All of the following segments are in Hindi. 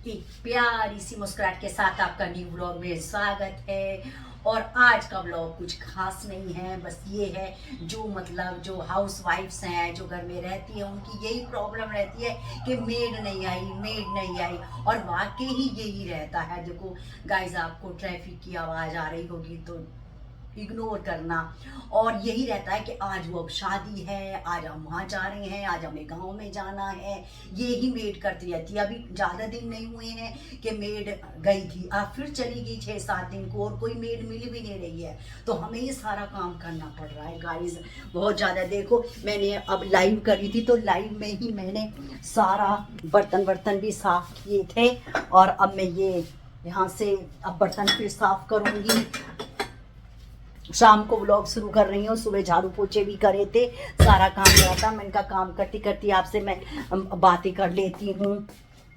एक प्यारी सी मुस्कुराहट के साथ आपका न्यू व्लॉग में स्वागत है। और आज का व्लॉग कुछ खास नहीं है, बस ये है जो हाउस वाइफ्स हैं, जो घर में रहती हैं, उनकी यही प्रॉब्लम रहती है कि मेड नहीं आई, मेड नहीं आई। और वाकई ही यही रहता है। देखो गाइस, आपको ट्रैफिक की आवाज़ आ रही होगी तो इग्नोर करना। और यही रहता है कि आज वो अब शादी है, आज हम वहाँ जा रहे हैं, आज हमें गांव में जाना है। ये ही मेड करती रहती है। अभी ज़्यादा दिन नहीं हुए हैं कि मेड गई थी, अब फिर चली गई 6-7 दिन को, और कोई मेड मिल भी नहीं रही है। तो हमें ये सारा काम करना पड़ रहा है गाइस, बहुत ज़्यादा। देखो मैंने अब लाइव करी थी तो लाइव में ही मैंने सारा बर्तन भी साफ किए थे। और अब मैं ये यहाँ से अब बर्तन फिर साफ करूँगी। शाम को व्लॉग शुरू कर रही हूँ। सुबह झाड़ू पोछे भी करे थे, सारा काम करा था। मैं इनका काम करती करती आपसे मैं बातें कर लेती हूँ,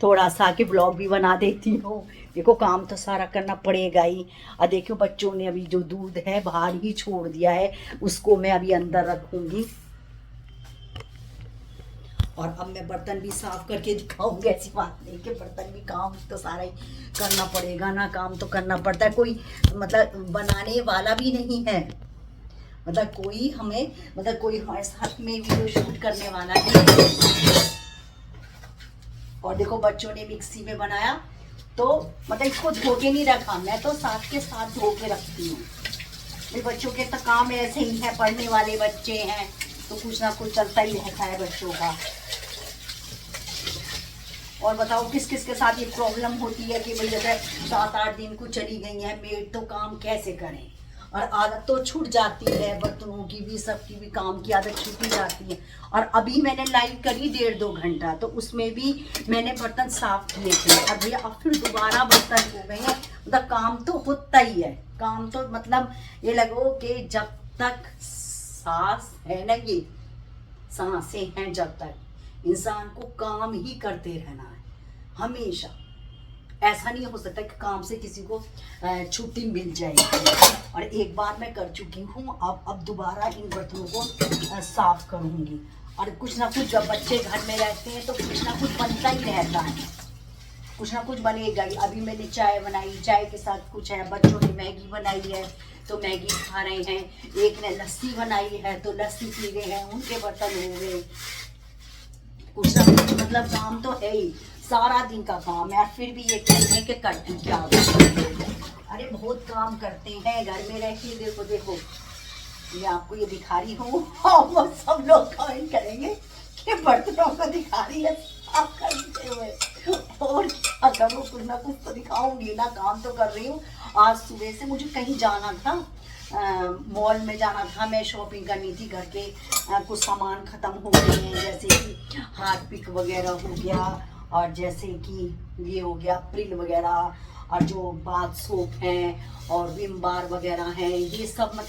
थोड़ा सा कि व्लॉग भी बना देती हूँ। देखो काम तो सारा करना पड़ेगा ही। और देखो बच्चों ने अभी जो दूध है बाहर ही छोड़ दिया है, उसको मैं अभी अंदर रखूँगी। और अब मैं बर्तन भी साफ करके दिखाऊंगी। ऐसी बात नहीं कि बर्तन भी काम तो सारा ही करना पड़ेगा ना, काम तो करना पड़ता है। कोई मतलब बनाने वाला भी नहीं है, कोई हमारे साथ में वीडियो शूट करने वाला नहीं है। और देखो बच्चों ने मिक्सी में बनाया तो इसको धो के नहीं रखा, मैं तो साथ के साथ धो के रखती हूँ। बच्चों के तो काम ऐसे ही है, पढ़ने वाले बच्चे हैं तो कुछ ना कुछ चलता ही रहता है बच्चों का। और बताओ किस किस के साथ ये प्रॉब्लम होती है कि भाई जैसे 7-8 दिन को चली गई है मेड, तो काम कैसे करें। और आदत तो छूट जाती है, बर्तनों की भी, सबकी भी काम की आदत छूट जाती है। और अभी मैंने लाइव करी 1.5-2 घंटा, तो उसमें भी मैंने बर्तन साफ किए थे। अब भैया अब फिर दोबारा बर्तन हो गए हैं। काम तो होता ही है, काम तो ये लगो कि जब तक सांस है ना, ये सांसें हैं, जब तक इंसान को काम ही करते रहना है हमेशा। ऐसा नहीं हो सकता कि काम से किसी को छुट्टी मिल जाएगी। और एक बार मैं कर चुकी हूँ, अब दोबारा इन बर्तनों को साफ करूँगी। और कुछ ना कुछ जब बच्चे घर में रहते हैं तो कुछ ना कुछ बनता ही रहता है, कुछ ना कुछ बनेगा ही। अभी मैंने चाय बनाई, चाय के साथ कुछ है, बच्चों ने मैगी बनाई है तो मैगी खा रहे हैं। एक ने लस्सी बनाई है तो लस्सी पी रहे हैं, उनके बर्तन हो गए। कुछ ना कुछ काम तो है ही, सारा दिन का काम है। फिर भी ये कहते हैं कि करती क्या हो। अरे बहुत काम करते हैं घर में रह के। देखो देखो मैं आपको ये दिखा रही हूँ, और सब लोग कमेंट करेंगे कि बर्तनों को दिखा रही है साफ करते हुए। और क्या करूँ, कुछ ना कुछ तो दिखाऊंगी ना, काम तो कर रही हूँ। आज सुबह से मुझे कहीं जाना था, मॉल में जाना था, मैं शॉपिंग करनी थी। घर के कुछ सामान ख़त्म हो गए हैं, जैसे कि हार्पिक वगैरह हो गया, और जैसे कि ये हो गया प्रिल वगैरह, और जो बाथ सोप हैं और विम बार वगैरह हैं, ये सब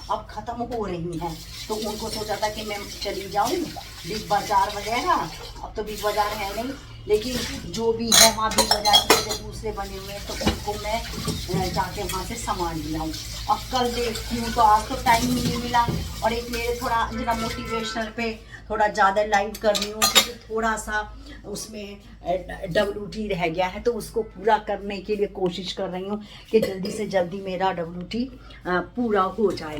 अब ख़त्म हो रही हैं। तो उनको सोचा था कि मैं चली जाऊँ बिग बाज़ार वगैरह। अब तो बिग बाज़ार है नहीं, लेकिन जो भी है वहाँ बिग बाज़ार के जगह दूसरे बने हुए हैं, तो उनको मैं जाके वहाँ से सामान ले आऊँ। अब कल देखती हूँ, तो आज तो टाइम ही नहीं मिला। और एक मेरे थोड़ा जरा मोटिवेशनल पे थोड़ा ज़्यादा लाइव कर रही हूँ, क्योंकि थोड़ा सा उसमें WT रह गया है, तो उसको पूरा करने के लिए कोशिश कर रही हूँ कि जल्दी से जल्दी मेरा WT पूरा हो जाए।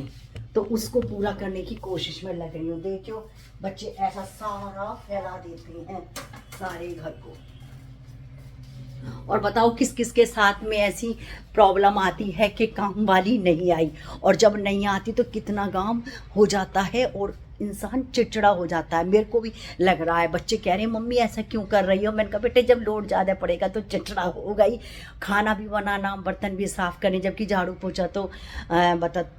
तो उसको पूरा करने की कोशिश में लग रही हूँ। देखो बच्चे ऐसा सारा फैला देते हैं सारे घर को। और बताओ किस किस के साथ में ऐसी प्रॉब्लम आती है कि काम वाली नहीं आई, और जब नहीं आती तो कितना काम हो जाता है और इंसान चिड़चिड़ा हो जाता है। मेरे को भी लग रहा है, बच्चे कह रहे हैं मम्मी ऐसा क्यों कर रही हो। मैंने कहा बेटे जब लोड ज़्यादा पड़ेगा तो चिड़चिड़ा होगा ही। खाना भी बनाना, बर्तन भी साफ़ करने, जबकि झाड़ू पोछा तो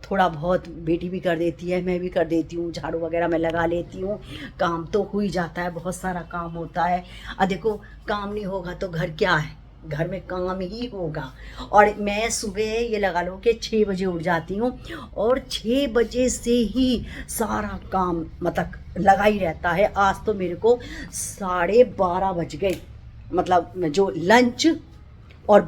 थोड़ा बहुत बेटी भी कर देती है, मैं भी कर देती हूँ, झाड़ू वगैरह मैं लगा लेती हूँ। काम तो हो ही जाता है, बहुत सारा काम होता है। देखो काम नहीं होगा तो घर क्या है, घर में काम ही होगा। और मैं सुबह ये लगा लो कि 6 बजे उठ जाती हूँ, और 6 बजे से ही सारा काम लगा ही रहता है। आज तो मेरे को 12:30 बज गए। जो लंच और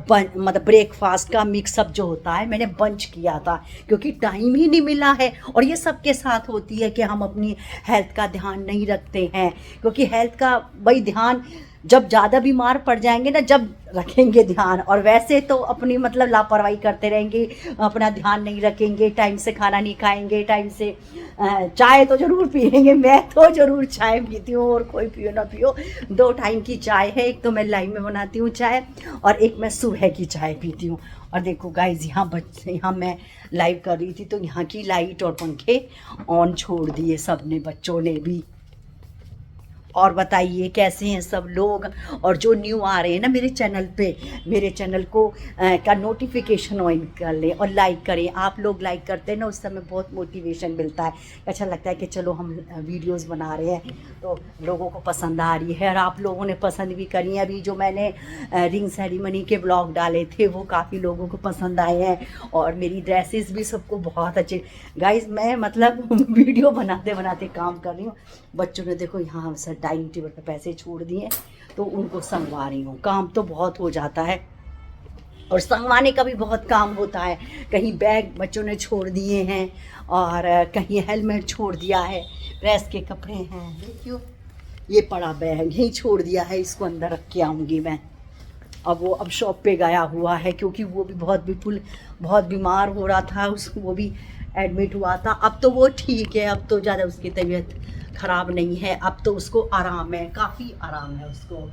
ब्रेकफास्ट का मिक्सअप जो होता है मैंने बंच किया था, क्योंकि टाइम ही नहीं मिला है। और ये सबके साथ होती है कि हम अपनी हेल्थ का ध्यान नहीं रखते हैं, क्योंकि हेल्थ का भाई ध्यान जब ज़्यादा बीमार पड़ जाएंगे ना, जब रखेंगे ध्यान। और वैसे तो अपनी मतलब लापरवाही करते रहेंगे, अपना ध्यान नहीं रखेंगे, टाइम से खाना नहीं खाएंगे, टाइम से चाय तो ज़रूर पिएंगे। मैं तो ज़रूर चाय पीती हूँ, और कोई पियो ना पियो, 2 टाइम की चाय है। एक तो मैं लाइव में बनाती हूँ चाय, और एक मैं सुबह की चाय पीती हूँ। और देखो गाइज, यहाँ मैं लाइव कर रही थी तो यहाँ की लाइट और पंखे ऑन छोड़ दिए सब ने, बच्चों ने भी। और बताइए कैसे हैं सब लोग। और जो न्यू आ रहे हैं ना मेरे चैनल पे, मेरे चैनल को का नोटिफिकेशन ऑन कर लें और लाइक करें। आप लोग लाइक करते हैं ना, उस समय बहुत मोटिवेशन मिलता है, अच्छा लगता है कि चलो हम वीडियोस बना रहे हैं तो लोगों को पसंद आ रही है। और आप लोगों ने पसंद भी करी है। अभी जो मैंने रिंग सेरेमनी के ब्लॉग डाले थे वो काफ़ी लोगों को पसंद आए हैं, और मेरी ड्रेसेस भी सबको बहुत अच्छे। गाइज मैं मतलब वीडियो बनाते बनाते काम कर रही हूँ। बच्चों ने देखो यहाँ सर डाइनिंग टेबल पे पैसे छोड़ दिए, तो उनको संगवा रही हूँ। काम तो बहुत हो जाता है, और संगवाने का भी बहुत काम होता है। कहीं बैग बच्चों ने छोड़ दिए हैं, और कहीं हेलमेट छोड़ दिया है, प्रेस के कपड़े हैं, देखियो ये पड़ा बैग यहीं छोड़ दिया है, इसको अंदर रख के आऊँगी मैं। अब वो अब शॉप पे गया हुआ है, क्योंकि वो भी बहुत बीमार हो रहा था, वो भी एडमिट हुआ था। अब तो वो ठीक है, अब तो ज़्यादा उसकी तबीयत ख़राब नहीं है, अब तो उसको आराम है, काफ़ी आराम है उसको।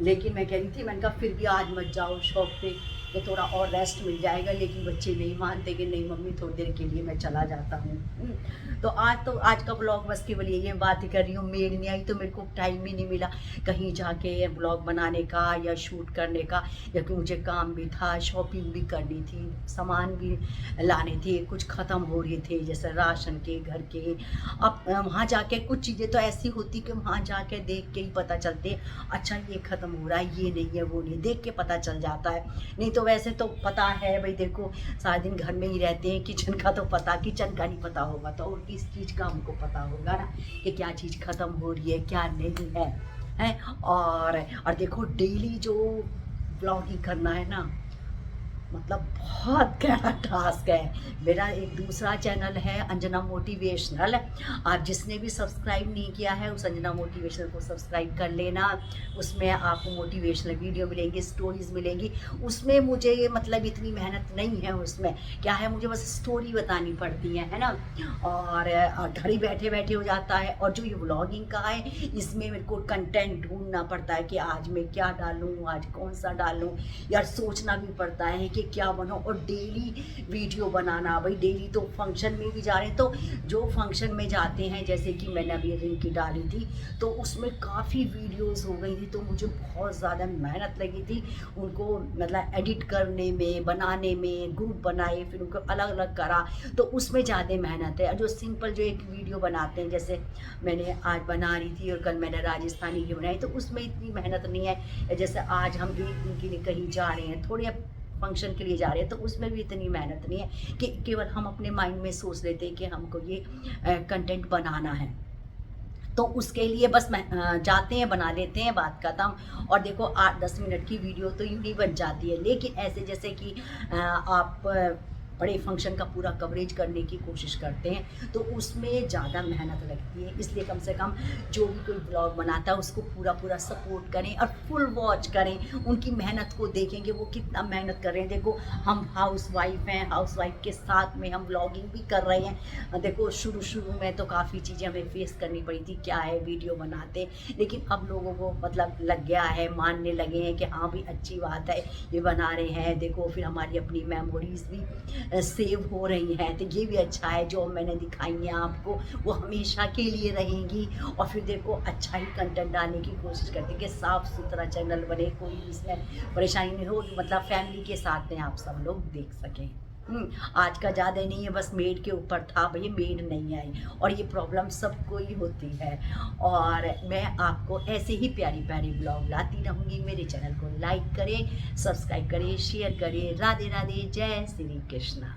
लेकिन मैं कह रही थी, मैंने कहा फिर भी आज मत जाओ शॉप पे, तो थोड़ा और रेस्ट मिल जाएगा। लेकिन बच्चे नहीं मानते कि नहीं मम्मी थोड़ी देर के लिए मैं चला जाता हूँ। तो आज का ब्लॉग बस केवल यही बात ही कर रही हूँ। मेड नहीं आई तो मेरे को टाइम ही नहीं मिला कहीं जाके ब्लॉग बनाने का या शूट करने का, क्योंकि मुझे काम भी था, शॉपिंग भी करनी थी, सामान भी लाने थे, कुछ ख़त्म हो रहे थे जैसे राशन के, घर के। अब वहाँ जाके कुछ चीज़ें तो ऐसी होती कि वहाँ जाके देख के ही पता चलते, अच्छा ये ख़त्म हो रहा है, ये नहीं है, वो नहीं, देख के पता चल जाता है। नहीं तो वैसे तो पता है भाई, देखो सारा दिन घर में ही रहते हैं, किचन का नहीं पता होगा, तो और किस चीज़ का हमको पता होगा ना कि क्या चीज़ ख़त्म हो रही है, क्या नहीं है, हैं। और देखो डेली जो ब्लॉगिंग करना है ना, मतलब बहुत गहरा टास्क है। मेरा एक दूसरा चैनल है अंजना मोटिवेशनल, आप जिसने भी सब्सक्राइब नहीं किया है उस अंजना मोटिवेशनल को सब्सक्राइब कर लेना। उसमें आपको मोटिवेशनल वीडियो मिलेंगी, स्टोरीज मिलेंगी। उसमें मुझे मतलब इतनी मेहनत नहीं है, उसमें क्या है, मुझे बस स्टोरी बतानी पड़ती है ना, और घर ही बैठे बैठे हो जाता है। और जो ये व्लॉगिंग का है, इसमें मेरे को कंटेंट ढूंढना पड़ता है कि आज मैं क्या डालूँ, आज कौन सा डालूँ, यार सोचना भी पड़ता है कि क्या बनाओ। और डेली वीडियो बनाना, भाई डेली तो फंक्शन में भी जा रहे हैं, तो जो फंक्शन में जाते हैं, जैसे कि मैंने अभी रिंग की डाली थी तो उसमें काफ़ी वीडियोस हो गई थी, तो मुझे बहुत ज़्यादा मेहनत लगी थी उनको मतलब एडिट करने में, बनाने में, ग्रुप बनाए, फिर उनको अलग अलग करा, तो उसमें ज़्यादा मेहनत है। और जो सिंपल जो एक वीडियो बनाते हैं, जैसे मैंने आज बना रही थी और कल मैंने राजस्थानी की बनाई, तो उसमें इतनी मेहनत नहीं है। जैसे आज हम एक दिन के लिए कहीं जा रहे हैं, थोड़े फंक्शन के लिए जा रहे हैं, तो उसमें भी इतनी मेहनत नहीं है कि केवल हम अपने माइंड में सोच लेते हैं कि हमको ये कंटेंट बनाना है, तो उसके लिए बस जाते हैं, बना लेते हैं, बात खत्म। और देखो 8-10 मिनट की वीडियो तो यूँ ही बन जाती है। लेकिन ऐसे जैसे कि आप बड़े फंक्शन का पूरा कवरेज करने की कोशिश करते हैं, तो उसमें ज़्यादा मेहनत लगती है। इसलिए कम से कम जो भी कोई ब्लॉग बनाता है उसको पूरा सपोर्ट करें और फुल वॉच करें, उनकी मेहनत को देखेंगे वो कितना मेहनत कर रहे हैं। देखो हम हाउसवाइफ हैं, हाउसवाइफ के साथ में हम ब्लॉगिंग भी कर रहे हैं। देखो शुरू में तो काफ़ी चीज़ें हमें फेस करनी पड़ी थी, क्या है वीडियो बनाते, लेकिन अब लोगों को मतलब लग गया है, मानने लगे हैं कि हाँ भी अच्छी बात है, ये बना रहे हैं। देखो फिर हमारी अपनी मेमोरीज भी सेव हो रही हैं, तो ये भी अच्छा है। जो मैंने दिखाई हैं आपको वो हमेशा के लिए रहेंगी। और फिर देखो अच्छा ही कंटेंट डालने की कोशिश करते हैं कि साफ़ सुथरा चैनल बने, कोई इसमें परेशानी नहीं हो, मतलब फैमिली के साथ में आप सब लोग देख सकें। आज का ज़्यादा नहीं है, बस मेड के ऊपर था, भैया मेड नहीं आई, और ये प्रॉब्लम सबको ही होती है। और मैं आपको ऐसे ही प्यारी प्यारी ब्लॉग लाती रहूँगी। मेरे चैनल को लाइक करें, सब्सक्राइब करें, शेयर करें। राधे राधे, जय श्री कृष्णा।